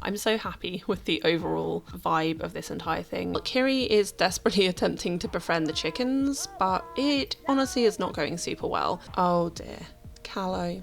I'm so happy with the overall vibe of this entire thing. Kiri is desperately attempting to befriend the chickens, but it honestly is not going super well. Oh dear. Callow,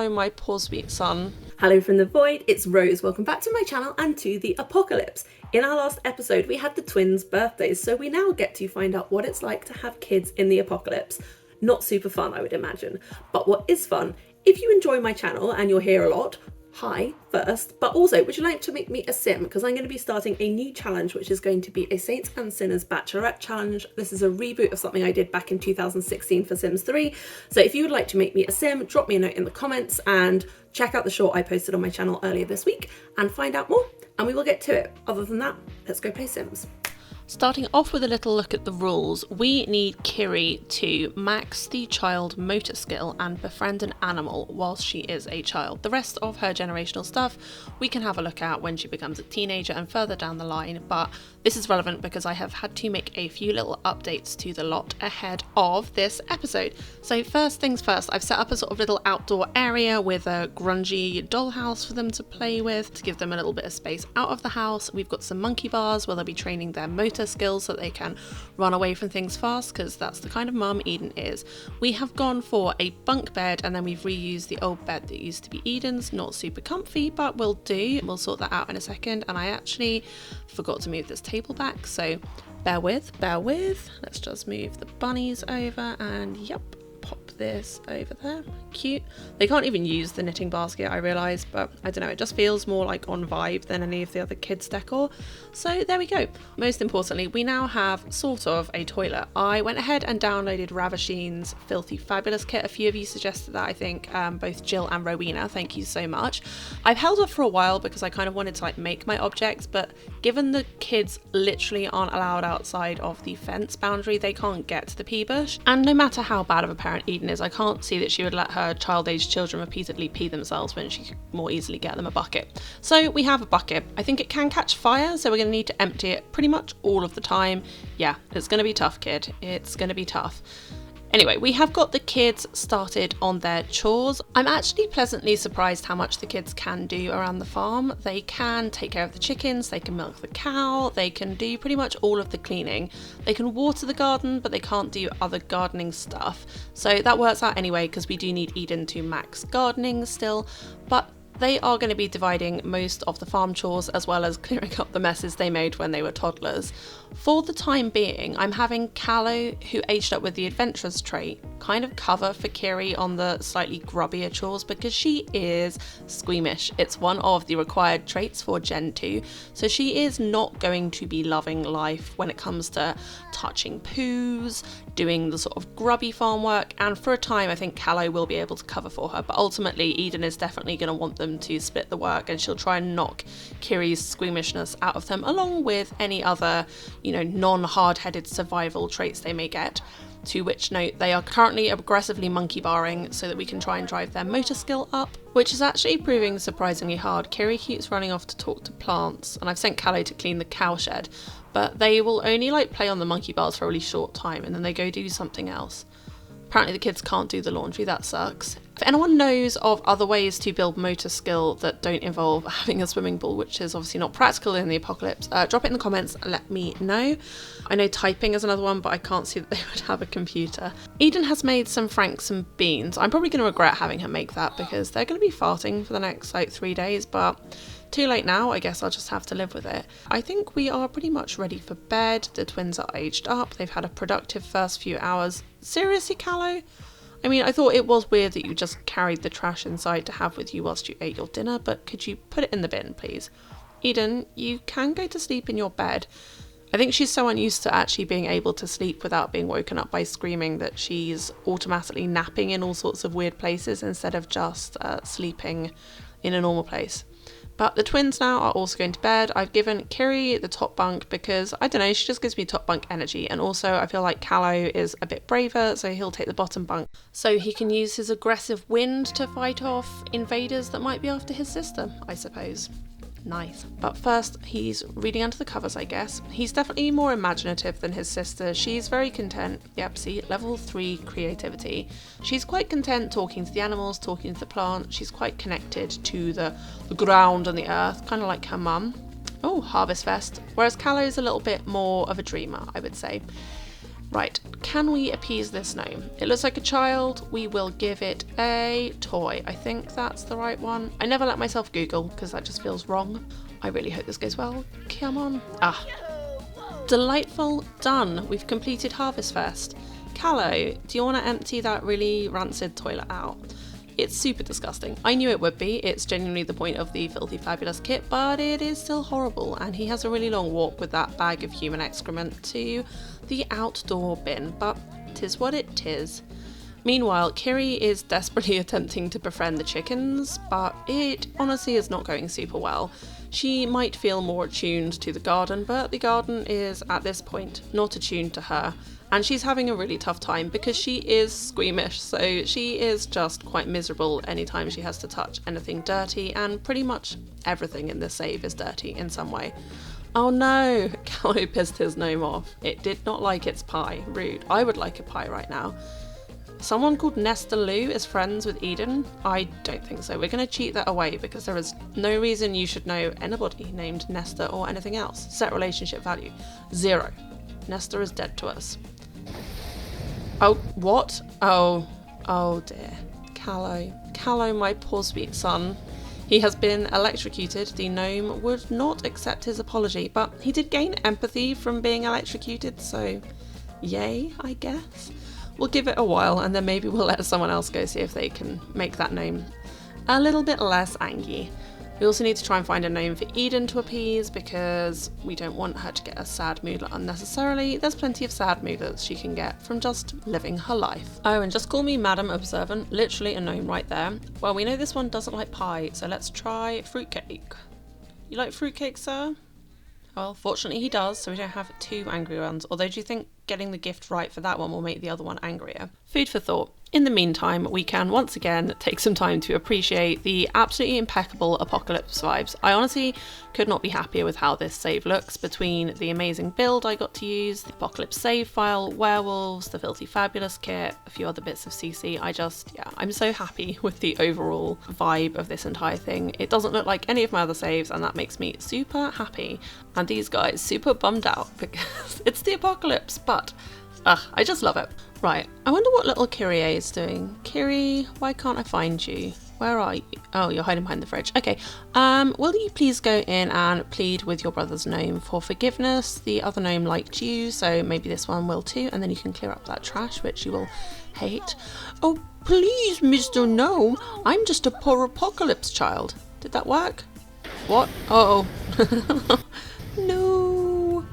my poor sweet son. Hello from the void, it's Rose. Welcome back to my channel and to the apocalypse. In our last episode, we had the twins' birthdays, so we now get to find out what it's like to have kids in the apocalypse. Not super fun, I would imagine. But what is fun, if you enjoy my channel and you're here a lot, hi first, but also would you like to make me a sim, because I'm going to be starting a new challenge which is going to be a Saints and Sinners Bachelorette challenge. This is a reboot of something I did back in 2016 for Sims 3, so if you would like to make me a sim, drop me a note in the comments and check out the short I posted on my channel earlier this week and find out more, and we will get to it. Other than that, let's go play Sims. Starting off with a little look at the rules, we need Kiri to max the child motor skill and befriend an animal whilst she is a child. The rest of her generational stuff we can have a look at when she becomes a teenager and further down the line, but this is relevant because I have had to make a few little updates to the lot ahead of this episode. So first things first, I've set up a sort of little outdoor area with a grungy dollhouse for them to play with to give them a little bit of space out of the house. We've got some monkey bars where they'll be training their motor skills so that they can run away from things fast, because that's the kind of mum Eden is. We have gone for a bunk bed and then we've reused the old bed that used to be Eden's. Not super comfy, but will do. We'll sort that out in a second, and I actually forgot to move this table back, so bear with. Let's just move the bunnies over and yep, pop this over there. Cute. They can't even use the knitting basket, I realise, but I don't know, it just feels more like on vibe than any of the other kids decor. So there we go. Most importantly, we now have sort of a toilet. I went ahead and downloaded Ravasheen's Filthy Fabulous kit. A few of you suggested that, I think, both Jill and Rowena, thank you so much. I've held off for a while because I kind of wanted to like make my objects, but given the kids literally aren't allowed outside of the fence boundary, they can't get to the pee bush, and no matter how bad of a parent Eden is, I can't see that she would let her child-aged children repeatedly pee themselves when she could more easily get them a bucket. So we have a bucket. I think it can catch fire, so we're going to need to empty it pretty much all of the time. Yeah, it's going to be tough, kid. It's going to be tough. Anyway, we have got the kids started on their chores. I'm actually pleasantly surprised how much the kids can do around the farm. They can take care of the chickens, they can milk the cow, they can do pretty much all of the cleaning. They can water the garden, but they can't do other gardening stuff. So that works out anyway, because we do need Eden to max gardening still, but they are going to be dividing most of the farm chores as well as clearing up the messes they made when they were toddlers. For the time being, I'm having Callow, who aged up with the adventurous trait, kind of cover for Kiri on the slightly grubbier chores because she is squeamish. It's one of the required traits for Gen 2, so she is not going to be loving life when it comes to touching poos, doing the sort of grubby farm work, and for a time I think Callow will be able to cover for her, but ultimately Eden is definitely going to want them to split the work, and she'll try and knock Kiri's squeamishness out of them along with any other, you know, non-hard-headed survival traits they may get. To which note, they are currently aggressively monkey barring so that we can try and drive their motor skill up, which is actually proving surprisingly hard. Kiri keeps running off to talk to plants, and I've sent Callow to clean the cow shed, but they will only like play on the monkey bars for a really short time and then they go do something else. Apparently the kids can't do the laundry, that sucks. If anyone knows of other ways to build motor skill that don't involve having a swimming pool, which is obviously not practical in the apocalypse, drop it in the comments and let me know. I know typing is another one, but I can't see that they would have a computer. Eden has made some franks and beans. I'm probably going to regret having her make that because they're going to be farting for the next like 3 days, but too late now, I guess I'll just have to live with it. I think we are pretty much ready for bed. The twins are aged up. They've had a productive first few hours. Seriously, Callow? I mean, I thought it was weird that you just carried the trash inside to have with you whilst you ate your dinner, but could you put it in the bin, please? Eden, you can go to sleep in your bed. I think she's so unused to actually being able to sleep without being woken up by screaming that she's automatically napping in all sorts of weird places instead of just sleeping in a normal place. But the twins now are also going to bed. I've given Kiri the top bunk because, I don't know, she just gives me top bunk energy. And also I feel like Callow is a bit braver, so he'll take the bottom bunk, so he can use his aggressive wind to fight off invaders that might be after his sister, I suppose. Nice. But first, he's reading under the covers, I guess. He's definitely more imaginative than his sister. She's very content. Yep, see, level 3 creativity. She's quite content talking to the animals, talking to the plant. She's quite connected to the ground and the earth, kind of like her mum. Oh, Harvest Fest. Whereas Callow's a little bit more of a dreamer, I would say. Right, can we appease this gnome? It looks like a child. We will give it a toy. I think that's the right one. I never let myself Google because that just feels wrong. I really hope this goes well. Come on. Ah. Delightful. Done. We've completed Harvest Fest. Callow, do you want to empty that really rancid toilet out? It's super disgusting. I knew it would be. It's genuinely the point of the Filthy Fabulous kit, but it is still horrible, and he has a really long walk with that bag of human excrement to the outdoor bin, but 'tis what it 'tis. Meanwhile, Kyrie is desperately attempting to befriend the chickens, but it honestly is not going super well. She might feel more attuned to the garden, but the garden is, at this point, not attuned to her. And she's having a really tough time because she is squeamish, so she is just quite miserable anytime she has to touch anything dirty, and pretty much everything in this save is dirty in some way. Oh no, Callow pissed his gnome off. It did not like its pie. Rude. I would like a pie right now. Someone called Nesta Lou is friends with Eden? I don't think so. We're going to cheat that away because there is no reason you should know anybody named Nesta or anything else. Set relationship value. 0. Nesta is dead to us. Oh, what? Oh dear. Callow, my poor sweet son. He has been electrocuted. The gnome would not accept his apology, but he did gain empathy from being electrocuted, so yay, I guess. We'll give it a while and then maybe we'll let someone else go see if they can make that gnome a little bit less angry. We also need to try and find a gnome for Eden to appease because we don't want her to get a sad moodlet unnecessarily. There's plenty of sad moodlets she can get from just living her life. Oh, and just call me Madam Observant, literally a gnome right there. Well, we know this one doesn't like pie, so let's try fruitcake. You like fruitcake, sir? Well, fortunately he does, so we don't have 2 angry ones, although do you think getting the gift right for that one will make the other one angrier? Food for thought. In the meantime, we can once again take some time to appreciate the absolutely impeccable apocalypse vibes. I honestly could not be happier with how this save looks, between the amazing build I got to use, the apocalypse save file, werewolves, the Filthy Fabulous kit, a few other bits of CC. I'm so happy with the overall vibe of this entire thing. It doesn't look like any of my other saves, and that makes me super happy. And these guys super bummed out because it's the apocalypse, but I just love it. Right, I wonder what little Kyrie is doing. Kyrie, why can't I find you? Where are you? Oh, you're hiding behind the fridge. Okay, will you please go in and plead with your brother's gnome for forgiveness? The other gnome liked you, so maybe this one will too, and then you can clear up that trash, which you will hate. Oh, please, Mr. Gnome, I'm just a poor apocalypse child. Did that work? What? Oh. No.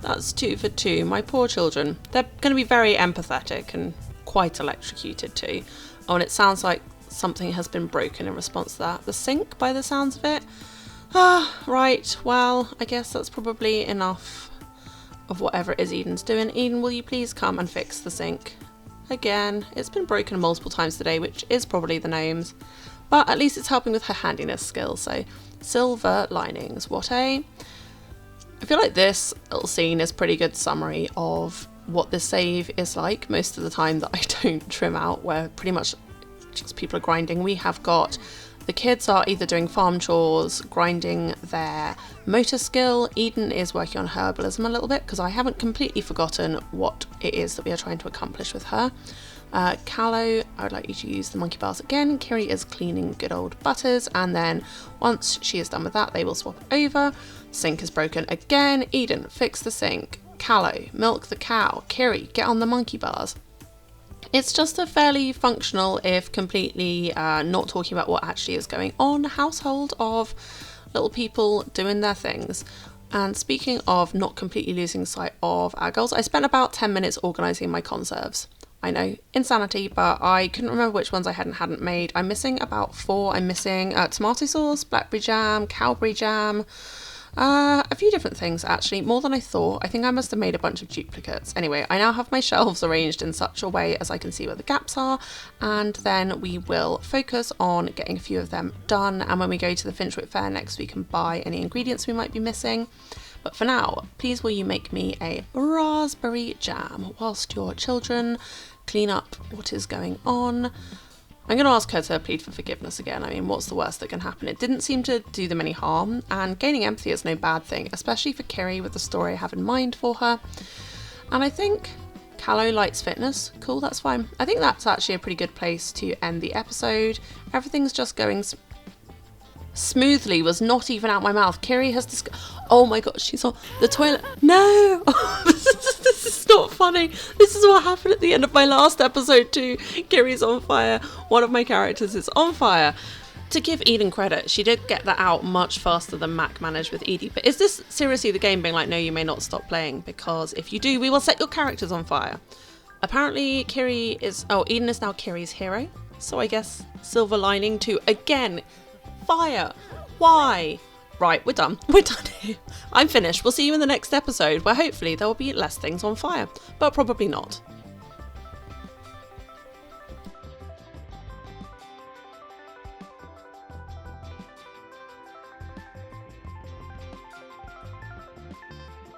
That's 2 for 2. My poor children. They're going to be very empathetic and quite electrocuted too. Oh, and it sounds like something has been broken in response to that. The sink, by the sounds of it. Right. Well, I guess that's probably enough of whatever it is Eden's doing. Eden, will you please come and fix the sink? Again, it's been broken multiple times today, which is probably the gnomes. But at least it's helping with her handiness skills, so silver linings. What a... I feel like this little scene is a pretty good summary of what the save is like most of the time that I don't trim out, where pretty much just people are grinding. We have got the kids are either doing farm chores, grinding their motor skill. Eden is working on herbalism a little bit because I haven't completely forgotten what it is that we are trying to accomplish with her. Callow, I would like you to use the monkey bars again. Kyrie is cleaning good old butters, and then once she is done with that, they will swap over. Sink is broken again. Eden, fix the sink. Callow, milk the cow. Kyrie, get on the monkey bars. It's just a fairly functional, if completely not talking about what actually is going on, household of little people doing their things. And speaking of not completely losing sight of our goals, I spent about 10 minutes organising my conserves. I know, insanity, but I couldn't remember which ones I hadn't made. I'm missing about 4. I'm missing tomato sauce, blackberry jam, cowberry jam, A few different things actually, more than I thought. I think I must have made a bunch of duplicates. Anyway, I now have my shelves arranged in such a way as I can see where the gaps are, and then we will focus on getting a few of them done, and when we go to the Finchwick Fair next we can buy any ingredients we might be missing. But for now, please will you make me a raspberry jam whilst your children clean up what is going on. I'm going to ask her to plead for forgiveness again. I mean, what's the worst that can happen? It didn't seem to do them any harm, and gaining empathy is no bad thing, especially for Kiri with the story I have in mind for her. And I think Callow likes fitness. Cool, that's fine. I think that's actually a pretty good place to end the episode. Everything's just going smoothly, was not even out my mouth. Kiri has oh my god, she's on the toilet. No! This is not funny. This is what happened at the end of my last episode too. Kiri's on fire. One of my characters is on fire. To give Eden credit, she did get that out much faster than Mac managed with Edie. But is this seriously the game being like, no, you may not stop playing, because if you do, we will set your characters on fire? Apparently Eden is now Kiri's hero. So I guess silver lining to, again, fire. Why? Right, we're done. We're done here. I'm finished. We'll see you in the next episode where hopefully there will be less things on fire, but probably not.